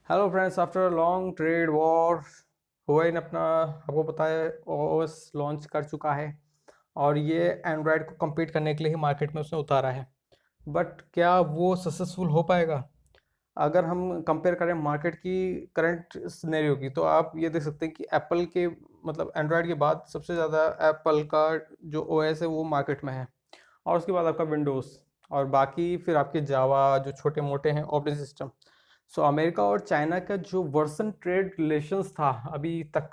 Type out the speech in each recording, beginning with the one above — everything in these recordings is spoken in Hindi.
Hello friends, after long trade war Huawei ने अपना आपको पता है ओएस लॉन्च कर चुका है। और ये एंड्रॉयड को compete करने के लिए ही मार्केट में उसने उतारा है। बट क्या वो सक्सेसफुल हो पाएगा? अगर हम कंपेयर करें मार्केट की करंट सिनेरियो की, तो आप ये देख सकते हैं कि एप्पल के मतलब एंड्रॉयड के बाद सबसे ज़्यादा एप्पल का जो ओएस है वो मार्केट में है। और उसके बाद आपका विंडोज़, और बाकी फिर आपके जावा जो छोटे मोटे हैं ऑपरेटिंग सिस्टम। सो अमेरिका और चाइना का जो वर्सन ट्रेड रिलेशंस था अभी तक,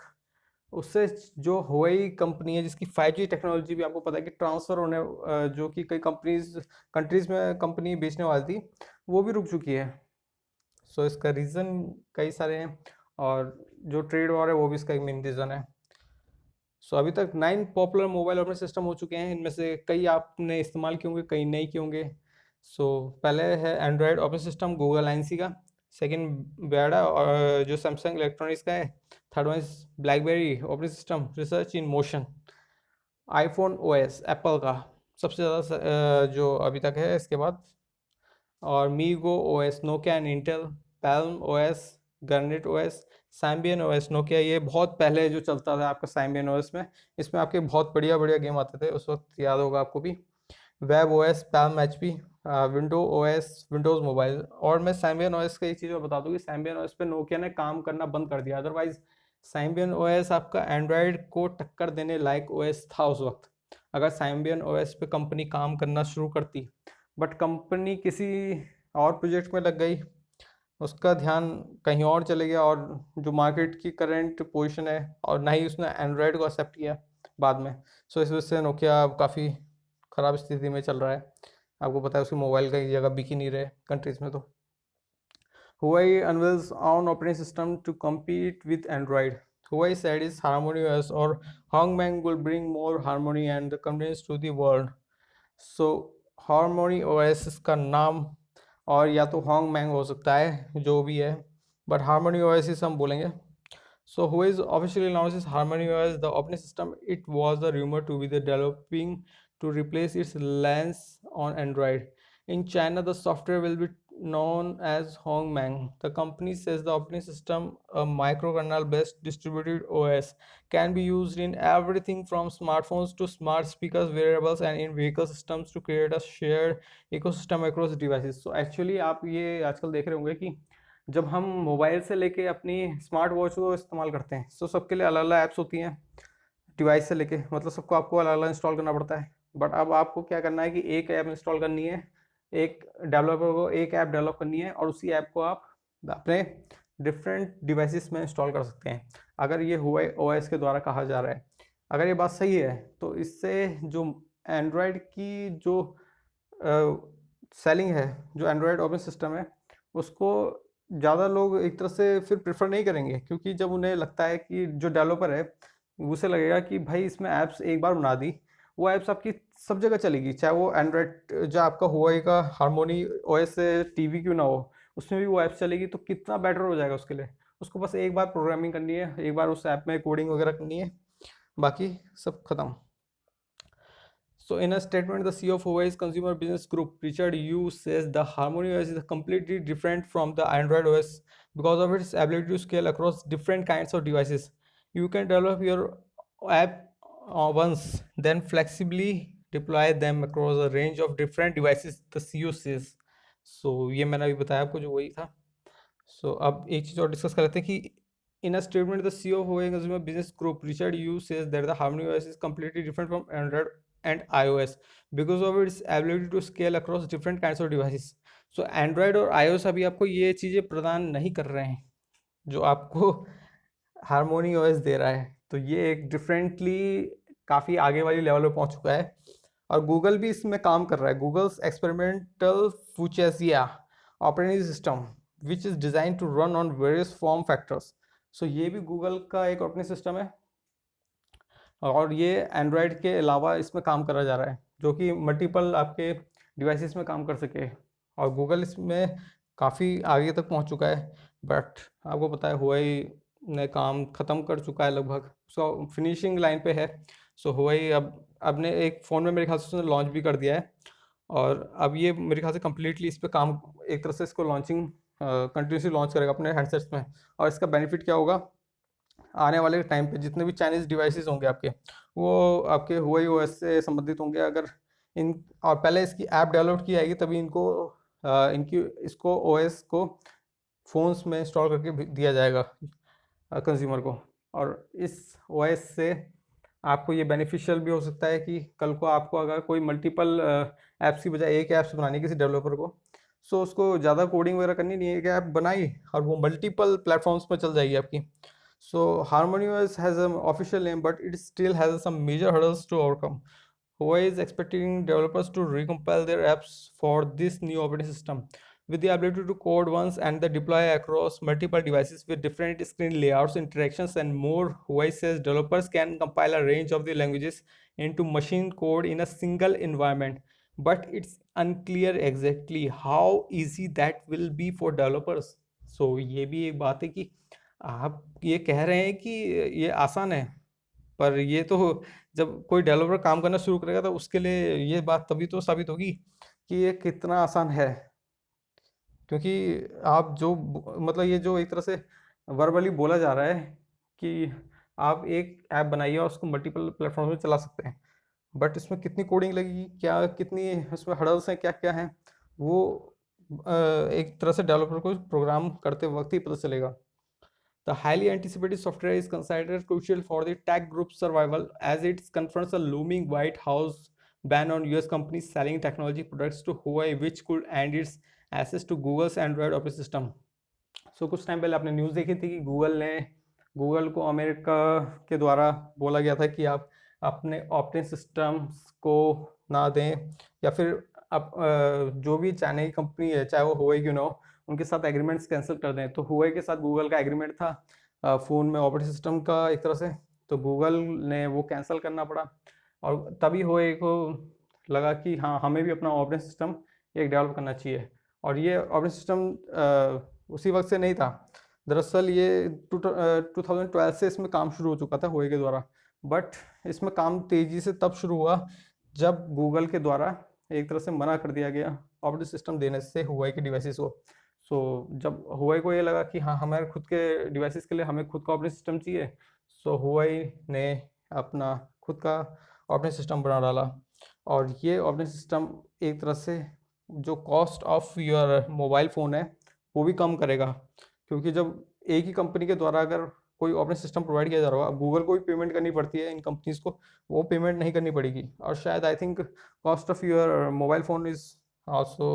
उससे जो हुआई कंपनी है जिसकी 5G टेक्नोलॉजी भी आपको पता है कि ट्रांसफ़र होने जो कि कई कंट्रीज़ में कंपनी बेचने वाली थी, वो भी रुक चुकी है। सो इसका रीज़न कई सारे हैं, और जो ट्रेड वॉर है वो भी इसका एक मेन रीज़न है। सो अभी तक 9 पॉपुलर मोबाइल ऑपरेटिंग सिस्टम हो चुके हैं, इनमें से कई आपने इस्तेमाल किए होंगे, कई नहीं किए होंगे। सो पहले है Android operating system Google INC का। सेकंड बेड़ा और जो सैमसंग इलेक्ट्रॉनिक्स का है। Third one is blackberry operating system research in motion. IPhone OS Apple का सबसे ज़्यादा जो अभी तक है इसके बाद। और MeeGo OS Nokia and Intel. Palm OS, Garnet OS, Symbian OS Nokia, ये बहुत पहले जो चलता था आपका सैम्बियन ओएस में। इसमें आपके बहुत बढ़िया बढ़िया गेम आते थे उस वक्त, याद होगा आपको भी। Web OS Palm HP. Window OS Windows mobile. और मैं सैम्बियन ओएस का एक चीज़ और बता दूँ कि सैम्बियन ओएस पे नोकिया ने काम करना बंद कर दिया, अदरवाइज सैम्बियन ओएस आपका एंड्रॉयड को टक्कर देने लायक ओएस था उस वक्त, अगर सैम्बियन ओएस पे कंपनी काम करना शुरू करती। बट कंपनी किसी और प्रोजेक्ट में लग गई, उसका ध्यान कहीं और चले गया, और जो मार्केट की करंट पोजीशन है, और ना ही उसने एंड्रॉयड को एक्सेप्ट किया बाद में। सो इस वजह से नोकिया काफ़ी ख़राब स्थिति में चल रहा है। आपको पता है उसकी मोबाइल का एक जगह बिक ही नहीं रहे कंट्रीज़ में। तो Huawei unveils own operating system to compete with Android. Huawei said its Harmony OS or Hongmeng will bring more harmony and the convenience to the world. So harmony OS इसका नाम, और या तो होंग मैंग हो सकता है, जो भी है, बट हारमोनी ओएस हम बोलेंगे। So who is officially announced as Harmony OS, the operating system? It was the rumor to be the developing to replace its lens on Android. In China, the software will be known as Hongmeng. The company says the operating system, a microkernel-based distributed OS, can be used in everything from smartphones to smart speakers, wearables, and in vehicle systems to create a shared ecosystem across devices. So actually आप ये आजकल देख रहे होंगे कि जब हम मोबाइल से लेके अपनी स्मार्ट वॉच को इस्तेमाल करते हैं, तो सबके लिए अलग अलग ऐप्स होती हैं। डिवाइस से लेके मतलब सबको आपको अलग अलग इंस्टॉल करना पड़ता है। बट अब आपको क्या करना है कि एक ऐप इंस्टॉल करनी है, एक डेवलपर को एक ऐप डेवलप करनी है, और उसी ऐप को आप अपने डिफरेंट डिवाइसेस में इंस्टॉल कर सकते हैं, अगर ये हुआ ओएस के द्वारा कहा जा रहा है। अगर ये बात सही है तो इससे जो एंड्रॉयड की जो सेलिंग है, जो एंड्रॉयड ऑपरेटिंग सिस्टम है, उसको ज़्यादा लोग एक तरह से फिर प्रेफर नहीं करेंगे, क्योंकि जब उन्हें लगता है कि जो डेवलपर है उसे लगेगा कि भाई इसमें ऐप्स एक बार बना दी, वो ऐप्स आपकी सब जगह चलेगी, चाहे वो एंड्रॉयड जो आपका हुआई का हारमोनी ओएस से टीवी क्यों ना हो, उसमें भी वो ऐप्स चलेगी, तो कितना बेटर हो जाएगा उसके लिए। उसको बस एक बार प्रोग्रामिंग करनी है, एक बार उस ऐप में कोडिंग वगैरह करनी है, बाकी सब खत्म। So, in a statement, the CEO of Huawei's consumer business group, Richard Yu, says the Harmony OS is completely different from the Android OS because of its ability to scale across different kinds of devices. You can develop your app once, then flexibly deploy them across a range of different devices, the CEO says. So, ये मैंने अभी बताया आपको जो वही था। अब एक चीज़ और डिस्कस कर लेते हैं कि in a statement, the CEO of Huawei Consumer Business Group, Richard Yu, says that the Harmony OS is completely different from Android and iOS because of its ability to scale across different kinds of devices. So Android और iOS अभी आपको ये चीज़ें प्रदान नहीं कर रहे हैं जो आपको हारमोनी ओएस दे रहा है। तो ये एक डिफरेंटली काफ़ी आगे वाली लेवल पे पहुंच चुका है, और गूगल भी इसमें काम कर रहा है। Google's experimental Fuchsia operating system which is design to run on various form factors. So ये भी गूगल का एक ऑपरेटिंग सिस्टम है, और ये एंड्रॉयड के अलावा इसमें काम करा जा रहा है, जो कि मल्टीपल आपके डिवाइसेस में काम कर सके। और गूगल इसमें काफ़ी आगे तक पहुंच चुका है, बट आपको पता है हुआई ने काम ख़त्म कर चुका है लगभग, उसका फिनिशिंग लाइन पे है। सो हुआई अब ने एक फ़ोन में मेरे ख्याल से उसने लॉन्च भी कर दिया है, और अब ये मेरे ख्याल से कम्प्लीटली इस पर काम, एक तरह से इसको लॉन्चिंग कंटिन्यूसली लॉन्च करेगा अपने हैंडसेट्स में। और इसका बेनिफिट क्या होगा, आने वाले टाइम पे जितने भी चाइनीज़ डिवाइसेस होंगे आपके, वो आपके हुआई ओएस से संबंधित होंगे। अगर इन और पहले इसकी ऐप डेवलप की जाएगी तभी इनको इनकी इसको ओएस को फ़ोन्स में इंस्टॉल करके दिया जाएगा कंज्यूमर को। और इस ओएस से आपको ये बेनिफिशियल भी हो सकता है कि कल को आपको अगर कोई मल्टीपल ऐप्स की बजाय एक ऐप्स बनानी है किसी डेवलपर को, सो उसको ज़्यादा कोडिंग वगैरह करनी नहीं है, एक ऐप बनाई और वो मल्टीपल प्लेटफॉर्म्स पर चल जाएगी आपकी। सो HarmonyOS has an official name, but it still has some major hurdles to overcome. Huawei is expecting developers to recompile their apps for this new operating system with the ability to code once and the deploy across multiple devices with different screen layouts, interactions, and more. Huawei says developers can compile a range of the languages into machine code in a single environment, but it's unclear exactly how easy that will be for developers. So ये भी एक बात है कि आप ये कह रहे हैं कि ये आसान है, पर ये तो जब कोई डेवलपर काम करना शुरू करेगा तो उसके लिए ये बात तभी तो साबित होगी कि ये कितना आसान है। क्योंकि आप जो मतलब ये जो एक तरह से वर्बली बोला जा रहा है कि आप एक ऐप बनाइए और उसको मल्टीपल प्लेटफॉर्म में चला सकते हैं, बट इसमें कितनी कोडिंग लगेगी, क्या कितनी इसमें हर्डल्स हैं, क्या क्या हैं, वो एक तरह से डेवलपर को प्रोग्राम करते वक्त ही पता चलेगा। The highly anticipated software is considered crucial for the tech group's survival as it confronts a looming White House ban on US companies selling technology products to Huawei, which could end its access to Google's Android operating system. So कुछ टाइम पहले आपने न्यूज़ देखी थी कि गूगल को अमेरिका के द्वारा बोला गया था कि आप अपने ऑपरेटिंग सिस्टम्स को ना दें, या फिर आप जो भी चाइना की कंपनी है, चाहे वो हुआई क्यों ना हो, उनके साथ एग्रीमेंट्स कैंसिल कर दें। तो हुआई के साथ गूगल का एग्रीमेंट था फ़ोन में ऑपरेटिंग सिस्टम का एक तरह से, तो गूगल ने वो कैंसिल करना पड़ा। और तभी हुआई को लगा कि हाँ, हमें भी अपना ऑपरेटिंग सिस्टम एक डेवलप करना चाहिए। और ये ऑपरेटिंग सिस्टम उसी वक्त से नहीं था, दरअसल ये 2012 से इसमें काम शुरू हो चुका था हुआई के द्वारा, बट इसमें काम तेज़ी से तब शुरू हुआ जब गूगल के द्वारा एक तरह से मना कर दिया गया ऑपरेटिंग सिस्टम देने से हुआई के डिवाइसेस को। सो जब हुआई को ये लगा कि हाँ, हमारे खुद के डिवाइसेस के लिए हमें खुद का ऑपरेटिंग सिस्टम चाहिए, सो हुआई ने अपना खुद का ऑपरेटिंग सिस्टम बना डाला। और ये ऑपरेटिंग सिस्टम एक तरह से जो cost of your mobile phone है वो भी कम करेगा, क्योंकि जब एक ही कंपनी के द्वारा अगर कोई ऑपरेटिंग सिस्टम प्रोवाइड किया जा रहा होगा, गूगल को भी पेमेंट करनी पड़ती है इन कंपनीज़ को, वो पेमेंट नहीं करनी पड़ेगी। और शायद I think cost of your mobile phone is also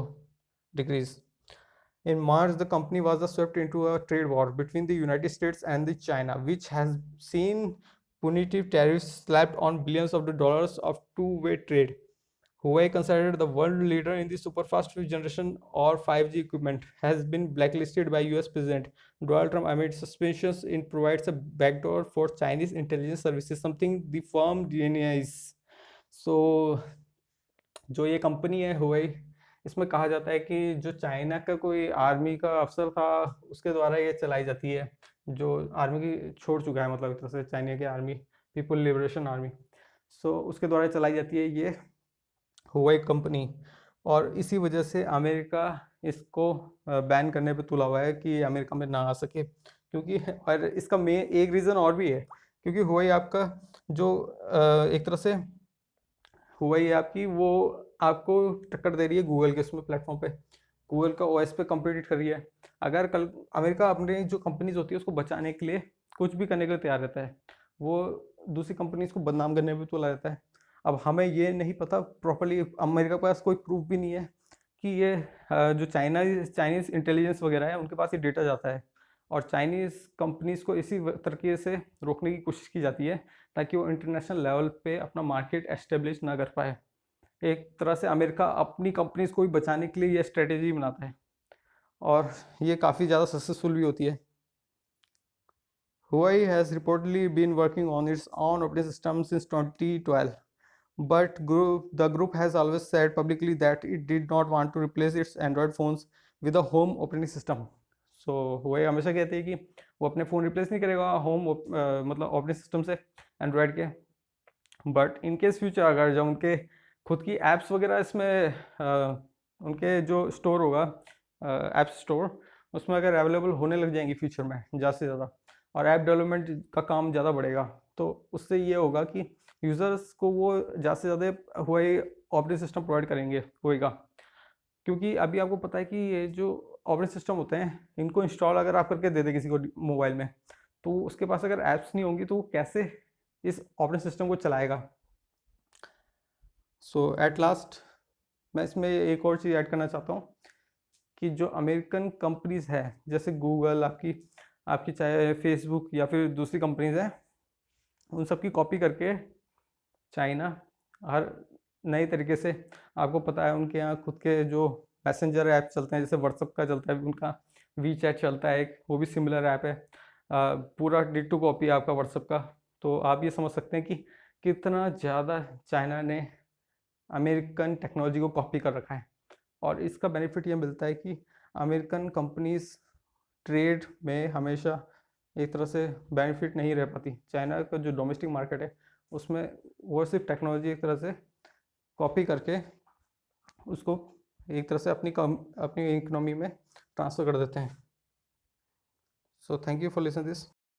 decrease. In March, the company was swept into a trade war between the United States and the China, which has seen punitive tariffs slapped on billions of the dollars of two-way trade. Huawei, considered the world leader in the superfast fifth generation or 5G equipment, has been blacklisted by US President Donald Trump amid suspicions it provides a backdoor for Chinese intelligence services, something the firm denies. So जो ये कंपनी है हुआई, इसमें कहा जाता है कि जो चाइना का कोई आर्मी का अफसर था उसके द्वारा ये चलाई जाती है, जो आर्मी की छोड़ चुका है, मतलब एक तरह से चाइना की आर्मी, पीपल लिबरेशन आर्मी, सो उसके द्वारा चलाई जाती है ये हुआई कंपनी। और इसी वजह से अमेरिका इसको बैन करने पे तुला हुआ है कि अमेरिका में ना आ सके, क्योंकि और इसका मेन एक रीज़न और भी है, क्योंकि हुआई आपका जो एक तरह से हुआई है आपकी, वो आपको टक्कर दे रही है गूगल के उसमें प्लेटफॉर्म पे, गूगल का ओएस पे कम्पीट कर रही है। अगर कल अमेरिका अपनी जो कंपनीज होती है उसको बचाने के लिए कुछ भी करने के लिए तैयार रहता है, वो दूसरी कंपनीज को बदनाम करने में तुला रहता है। अब हमें ये नहीं पता प्रॉपरली, अमेरिका के पास कोई प्रूफ भी नहीं है कि ये जो चाइनीज़ इंटेलिजेंस वगैरह है उनके पास ये डेटा जाता है, और चाइनीज़ कंपनीज़ को इसी तरीके से रोकने की कोशिश की जाती है ताकि वो इंटरनेशनल लेवल पे अपना मार्केट एस्टेब्लिश ना कर पाए। एक तरह से अमेरिका अपनी कंपनीज़ को भी बचाने के लिए ये स्ट्रेटेजी बनाता है, और ये काफ़ी ज़्यादा सक्सेसफुल भी होती है। Huawei has reportedly been working on its own operating system since 2012, but the group has always said publicly that it did not want to replace its Android phones with a home operating system. So Huawei हमेशा कहती है कि वो अपने फ़ोन रिप्लेस नहीं करेगा होम मतलब ऑपरेटिंग सिस्टम से एंड्रॉयड के, बट इन केस फ्यूचर अगर जब उनके खुद की ऐप्स वगैरह इसमें उनके जो स्टोर होगा ऐप स्टोर, उसमें अगर अवेलेबल होने लग जाएंगी फ्यूचर में ज़्यादा से ज़्यादा, और ऐप डेवलपमेंट का काम ज़्यादा बढ़ेगा, तो उससे ये होगा कि यूज़र्स को वो ज़्यादा से ज़्यादा हुआई ऑपरेटिंग सिस्टम प्रोवाइड करेंगे होएगा। क्योंकि अभी आपको पता है कि ये जो ऑपरेटिंग सिस्टम होते हैं, इनको इंस्टॉल अगर आप करके दे दें किसी को मोबाइल में, तो उसके पास अगर ऐप्स नहीं होंगी तो वो कैसे इस ऑपरेटिंग सिस्टम को चलाएगा। सो एट लास्ट मैं इसमें एक और चीज़ ऐड करना चाहता हूँ कि जो अमेरिकन कंपनीज़ है, जैसे गूगल, आपकी आपकी चाहे फेसबुक या फिर दूसरी कंपनीज़ हैं, उन सब की कॉपी करके चाइना हर नए तरीके से, आपको पता है उनके यहाँ खुद के जो मैसेंजर ऐप चलते हैं, जैसे व्हाट्सअप का चलता है, उनका वी चैट चलता है एक, वो भी सिमिलर ऐप है। पूरा डिट्टो कॉपी है आपका व्हाट्सअप का। तो आप ये समझ सकते हैं कि कितना ज़्यादा चाइना ने अमेरिकन टेक्नोलॉजी को कॉपी कर रखा है। और इसका बेनिफिट ये मिलता है कि अमेरिकन कंपनीज ट्रेड में हमेशा एक तरह से बेनिफिट नहीं रह पाती। चाइना का जो डोमेस्टिक मार्केट है उसमें वो सिर्फ टेक्नोलॉजी एक तरह से कॉपी करके उसको एक तरह से अपनी इकोनॉमी में ट्रांसफ़र कर देते हैं। So thank you for listening this.